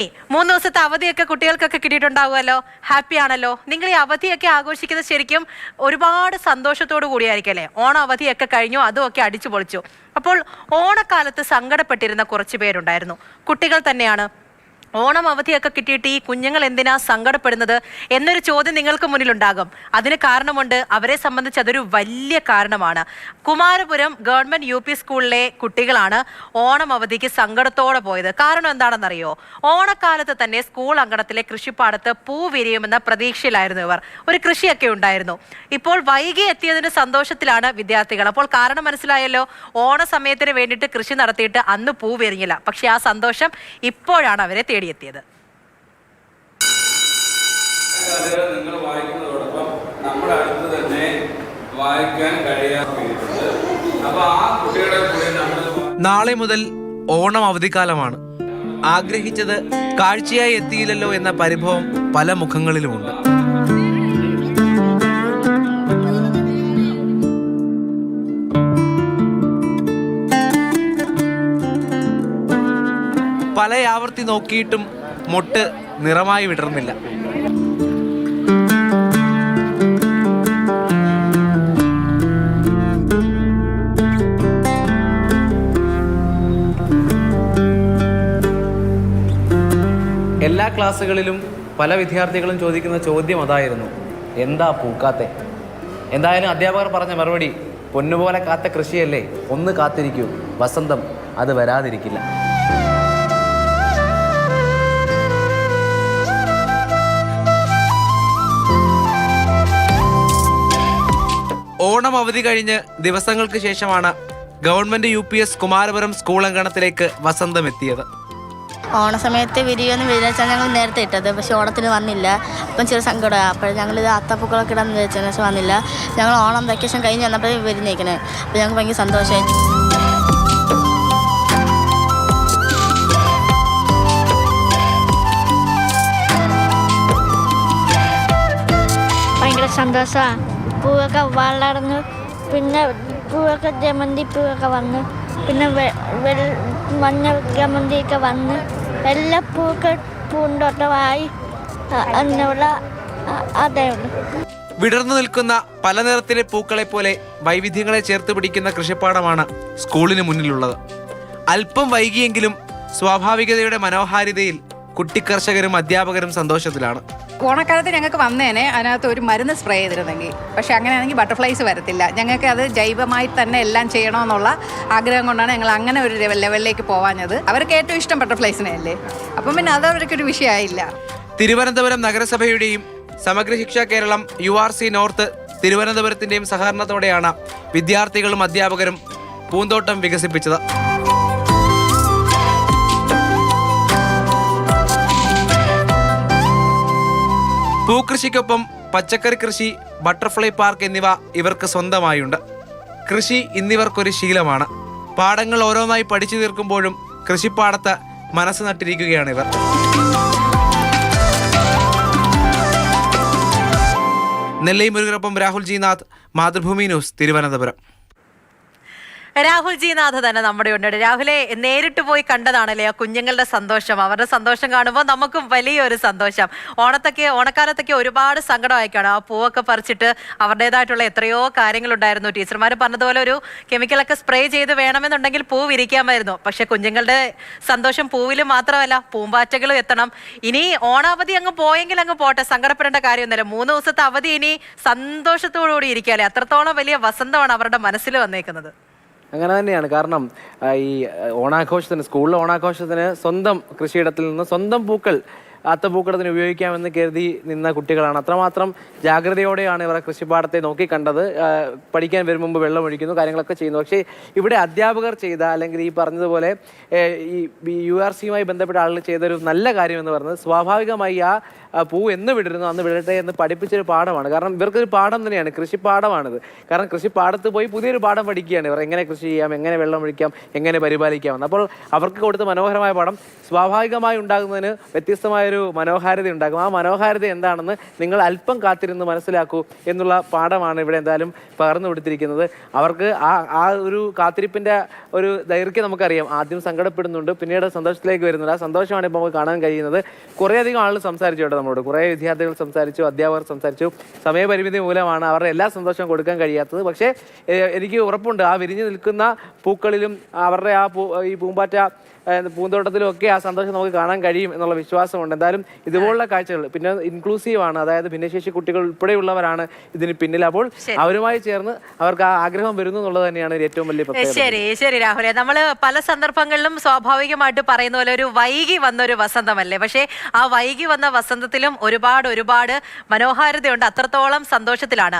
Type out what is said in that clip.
3 ദിവസത്തെ അവധിയൊക്കെ കുട്ടികൾക്കൊക്കെ കിട്ടിയിട്ടുണ്ടാവുമല്ലോ. ഹാപ്പി ആണല്ലോ. നിങ്ങൾ ഈ അവധിയൊക്കെ ആഘോഷിക്കുന്നത് ശരിക്കും ഒരുപാട് സന്തോഷത്തോടു കൂടിയായിരിക്കും അല്ലേ? ഓണം അവധിയൊക്കെ കഴിഞ്ഞു, അതുമൊക്കെ അടിച്ചു പൊളിച്ചു. അപ്പോൾ ഓണക്കാലത്ത് സങ്കടപ്പെട്ടിരുന്ന കുറച്ച് പേരുണ്ടായിരുന്നു, കുട്ടികൾ തന്നെയാണ്. ഓണം അവധിയൊക്കെ കിട്ടിയിട്ട് ഈ കുഞ്ഞുങ്ങൾ എന്തിനാ സങ്കടപ്പെടുന്നത് എന്നൊരു ചോദ്യം നിങ്ങൾക്ക് മുന്നിലുണ്ടാകും. അതിന് കാരണമുണ്ട്. അവരെ സംബന്ധിച്ച് അതൊരു വലിയ കാരണമാണ്. കുമാരപുരം ഗവൺമെന്റ് UP സ്കൂളിലെ കുട്ടികളാണ് ഓണം അവധിക്ക് സങ്കടത്തോടെ പോയത്. കാരണം എന്താണെന്നറിയോ? ഓണക്കാലത്ത് തന്നെ സ്കൂൾ അങ്കണത്തിലെ കൃഷിപ്പാടത്ത് പൂ വിരിയുമെന്ന പ്രതീക്ഷയിലായിരുന്നു ഇവർ. ഒരു കൃഷിയൊക്കെ ഉണ്ടായിരുന്നു. ഇപ്പോൾ വൈകി എത്തിയതിന് സന്തോഷത്തിലാണ് വിദ്യാർത്ഥികൾ. അപ്പോൾ കാരണം മനസ്സിലായല്ലോ. ഓണ സമയത്തിന് വേണ്ടിയിട്ട് കൃഷി നടത്തിയിട്ട് അന്ന് പൂ വിരിഞ്ഞില്ല. പക്ഷെ ആ സന്തോഷം ഇപ്പോഴാണ് അവരെ തേടിയെത്തിയത്. നിങ്ങൾ വായിക്കുന്നതോടൊപ്പം നമ്മുടെ അടുത്ത് തന്നെ വായിക്കാൻ കഴിയാറുണ്ട്. അപ്പൊ ആ കുട്ടികളെ നാളെ മുതൽ ഓണം അവധിക്കാലമാണ്. ആഗ്രഹിച്ചത് കാഴ്ചയായി എത്തിയില്ലല്ലോ എന്ന പരിഭവം പല മുഖങ്ങളിലുമുണ്ട്. പല ആവർത്തി നോക്കിയിട്ടും മൊട്ട് നിറമായി വിടർന്നില്ല. എല്ലാ ക്ലാസ്സുകളിലും പല വിദ്യാർത്ഥികളും ചോദിക്കുന്ന ചോദ്യം അതായിരുന്നു, എന്താ പൂക്കാത്തെ? എന്തായാലും അധ്യാപകർ പറഞ്ഞ മറുപടി, പൊന്നുപോലെ കാത്ത കൃഷിയല്ലേ, ഒന്ന് കാത്തിരിക്കൂ, വസന്തം അത് വരാതിരിക്കില്ല. ഓണം അവധി കഴിഞ്ഞ് ദിവസങ്ങൾക്ക് ശേഷമാണ് ഗവൺമെന്റ് UPS കുമാരപുരം സ്കൂൾ അങ്കണത്തിലേക്ക് വസന്തം എത്തിയത്. ഓണസമയത്ത് വിരിയൊന്നും വിചാരിച്ചാൽ ഞങ്ങൾ നേരത്തെ ഇട്ടത്, പക്ഷെ ഓണത്തിന് വന്നില്ല. അപ്പം ചെറിയ സങ്കടമാണ്. അപ്പോൾ ഞങ്ങളിത് അത്തപ്പൂക്കളൊക്കെ ഇടാൻ വിചാരിച്ചതിന് ശേഷം വന്നില്ല. ഞങ്ങൾ ഓണം വെക്കേഷൻ കഴിഞ്ഞ് വന്നപ്പോൾ വരുന്നേക്കണേ. അപ്പോൾ ഞങ്ങൾക്ക് ഭയങ്കര സന്തോഷമായി. ഭയങ്കര സന്തോഷമാണ്. പൂവൊക്കെ വളർന്നു, പിന്നെ പൂവൊക്കെ ജമന്തി പൂവൊക്കെ വന്നു, പിന്നെ മഞ്ഞ ജമന്തിയൊക്കെ വന്ന് എല്ലാ പൂക്കൾ പൂന്തോട്ടമായി. അങ്ങനെയുള്ള അതേ ഉള്ളൂ. വിടർന്നു നിൽക്കുന്ന പല നിറത്തിലെ പൂക്കളെ പോലെ വൈവിധ്യങ്ങളെ ചേർത്ത് പിടിക്കുന്ന കൃഷിപ്പാടമാണ് സ്കൂളിന് മുന്നിലുള്ളത്. അല്പം വൈകിയെങ്കിലും സ്വാഭാവികതയുടെ മനോഹാരിതയിൽ കുട്ടിക്കർഷകരും അധ്യാപകരും സന്തോഷത്തിലാണ്. ഓണക്കാലത്ത് ഞങ്ങൾക്ക് വന്നേനെ അതിനകത്ത് ഒരു മരുന്ന് സ്പ്രേ ചെയ്തിരുന്നെങ്കിൽ, പക്ഷേ അങ്ങനെയാണെങ്കിൽ ബട്ടർഫ്ലൈസ് വരത്തില്ല. ഞങ്ങൾക്ക് അത് ജൈവമായി തന്നെ എല്ലാം ചെയ്യണമെന്നുള്ള ആഗ്രഹം കൊണ്ടാണ് ഞങ്ങൾ അങ്ങനെ ഒരു ലെവലിലേക്ക് പോവാഞ്ഞത്. അവർക്ക് ഏറ്റവും ഇഷ്ടം ബട്ടർഫ്ലൈസിനെ അല്ലേ, അപ്പം പിന്നെ അത് അവർക്കൊരു വിഷയമായില്ല. തിരുവനന്തപുരം നഗരസഭയുടെയും സമഗ്ര ശിക്ഷ കേരളം URC നോർത്ത് തിരുവനന്തപുരത്തിന്റെയും സഹകരണത്തോടെയാണ് വിദ്യാർത്ഥികളും അധ്യാപകരും പൂന്തോട്ടം വികസിപ്പിച്ചത്. പൂക്കൃഷിക്കൊപ്പം പച്ചക്കറി കൃഷി, ബട്ടർഫ്ലൈ പാർക്ക് എന്നിവ ഇവർക്ക് സ്വന്തമായുണ്ട്. കൃഷി ഇന്നിവർക്കൊരു ശീലമാണ്. പാടങ്ങൾ ഓരോന്നായി പഠിച്ചു തീർക്കുമ്പോഴും കൃഷിപ്പാടത്ത് മനസ്സ് നട്ടിരിക്കുകയാണിവർ. നെല്ലൈ മുരുകനൊപ്പം Rahul G Nath, Mathrubhumi news, Thiruvananthapuram. Rahul G Nath തന്നെ നമ്മുടെ ഉണ്ട്. രാഹുലെ, നേരിട്ട് പോയി കണ്ടതാണല്ലേ ആ കുഞ്ഞുങ്ങളുടെ സന്തോഷം. അവരുടെ സന്തോഷം കാണുമ്പോൾ നമുക്കും വലിയൊരു സന്തോഷം. ഓണക്കാലത്തൊക്കെ ഒരുപാട് സങ്കടമായിക്കാണ്. ആ പൂവൊക്കെ പറിച്ചിട്ട് അവരുടേതായിട്ടുള്ള എത്രയോ കാര്യങ്ങളുണ്ടായിരുന്നു. ടീച്ചർമാർ പറഞ്ഞതുപോലെ ഒരു കെമിക്കലൊക്കെ സ്പ്രേ ചെയ്ത് വേണമെന്നുണ്ടെങ്കിൽ പൂ വിരിക്കാമായിരുന്നു. പക്ഷെ കുഞ്ഞുങ്ങളുടെ സന്തോഷം പൂവിൽ മാത്രമല്ല, പൂമ്പാറ്റകളും എത്തണം. ഇനി ഓണാവധി അങ്ങ് പോയെങ്കിൽ അങ്ങ് പോട്ടെ, സങ്കടപ്പെടേണ്ട കാര്യമൊന്നുമില്ല. 3 ദിവസത്തെ അവധി ഇനി സന്തോഷത്തോടുകൂടി ഇരിക്കാല്ലേ. അത്രത്തോളം വലിയ വസന്തമാണ് അവരുടെ മനസ്സിൽ വന്നേക്കുന്നത്. അങ്ങനെ തന്നെയാണ്. കാരണം ഈ ഓണാഘോഷത്തിന്, സ്കൂളിലെ ഓണാഘോഷത്തിന് സ്വന്തം കൃഷിയിടത്തിൽ നിന്ന് സ്വന്തം പൂക്കൾ അത്തപ്പൂക്കളത്തിന് ഉപയോഗിക്കാമെന്ന് കരുതി നിന്ന കുട്ടികളാണ്. അത്രമാത്രം ജാഗ്രതയോടെയാണ് ഇവരെ കൃഷിപ്പാടത്തെ നോക്കിക്കണ്ടത്. പഠിക്കാൻ വരും മുമ്പ് വെള്ളം ഒഴിക്കുന്നു, കാര്യങ്ങളൊക്കെ ചെയ്യുന്നു. പക്ഷേ ഇവിടെ അധ്യാപകർ ചെയ്ത, അല്ലെങ്കിൽ ഈ പറഞ്ഞതുപോലെ ഈ URCയുമായി ബന്ധപ്പെട്ട ആളുകൾ ചെയ്തൊരു നല്ല കാര്യം എന്ന് പറയുന്നത്, സ്വാഭാവികമായി ആ പൂ എന്ന് വിടരുന്നു അന്ന് വിടട്ടെ എന്ന് പഠിപ്പിച്ചൊരു പാഠമാണ്. കാരണം ഇവർക്കൊരു പാഠം തന്നെയാണ്, കൃഷിപ്പാഠമാണിത്. കാരണം കൃഷിപ്പാടത്ത് പോയി പുതിയൊരു പാഠം പഠിക്കുകയാണ് ഇവർ. എങ്ങനെ കൃഷി ചെയ്യാം, എങ്ങനെ വെള്ളം ഒഴിക്കാം, എങ്ങനെ പരിപാലിക്കാമെന്ന്. അപ്പോൾ അവർക്ക് കൊടുത്ത മനോഹരമായ പാഠം സ്വാഭാവികമായി ഉണ്ടാകുന്നതിന് വ്യത്യസ്തമായ ഒരു മനോഹാരിത ഉണ്ടാക്കും. ആ മനോഹാരിത എന്താണെന്ന് നിങ്ങൾ അല്പം കാത്തിരുന്ന് മനസ്സിലാക്കൂ എന്നുള്ള പാഠമാണ് ഇവിടെ എന്തായാലും പകർന്നു കൊടുത്തിരിക്കുന്നത്. അവർക്ക് ആ ഒരു കാത്തിരിപ്പിൻ്റെ ഒരു ദൈർഘ്യം നമുക്കറിയാം. ആദ്യം സങ്കടപ്പെടുന്നുണ്ട്, പിന്നീട് സന്തോഷത്തിലേക്ക് വരുന്നുണ്ട്. ആ സന്തോഷമാണ് ഇപ്പോൾ നമുക്ക് കാണാൻ കഴിയുന്നത്. കുറേയധികം ആളുകൾ സംസാരിച്ചു കേട്ടോ നമ്മളോട്, കുറേ വിദ്യാർത്ഥികൾ സംസാരിച്ചു, അധ്യാപകർ സംസാരിച്ചു. സമയപരിമിതി മൂലമാണ് അവരുടെ എല്ലാ സന്തോഷവും കൊടുക്കാൻ കഴിയാത്തത്. പക്ഷേ എനിക്ക് ഉറപ്പുണ്ട് ആ വിരിഞ്ഞു നിൽക്കുന്ന പൂക്കളിലും അവരുടെ ഈ പൂമ്പാറ്റ പൂന്തോട്ടത്തിലും ഒക്കെ ആ സന്തോഷം നമുക്ക് കാണാൻ കഴിയും എന്നുള്ള വിശ്വാസമുണ്ട്. എന്തായാലും ഇതുപോലുള്ള കാഴ്ചകൾ പിന്നെ ഇൻക്ലൂസീവ് ആണ്, അതായത് ഭിന്നശേഷി കുട്ടികൾ ഉൾപ്പെടെയുള്ളവരാണ് ഇതിന് പിന്നിൽ. അപ്പോൾ അവരുമായി ചേർന്ന് അവർക്ക് ആ ആഗ്രഹം വരുന്നു എന്നുള്ളത് തന്നെയാണ് ഏറ്റവും വലിയ പ്രത്യേകത. ശരി രാഹുലെ, നമ്മൾ പല സന്ദർഭങ്ങളിലും സ്വാഭാവികമായിട്ട് പറയുന്ന പോലെ ഒരു വൈകി വന്നൊരു വസന്തമല്ലേ, പക്ഷേ ആ വൈകി വന്ന വസന്തത്തിലും ഒരുപാട് മനോഹാരിതയുണ്ട്. അത്രത്തോളം സന്തോഷത്തിലാണ്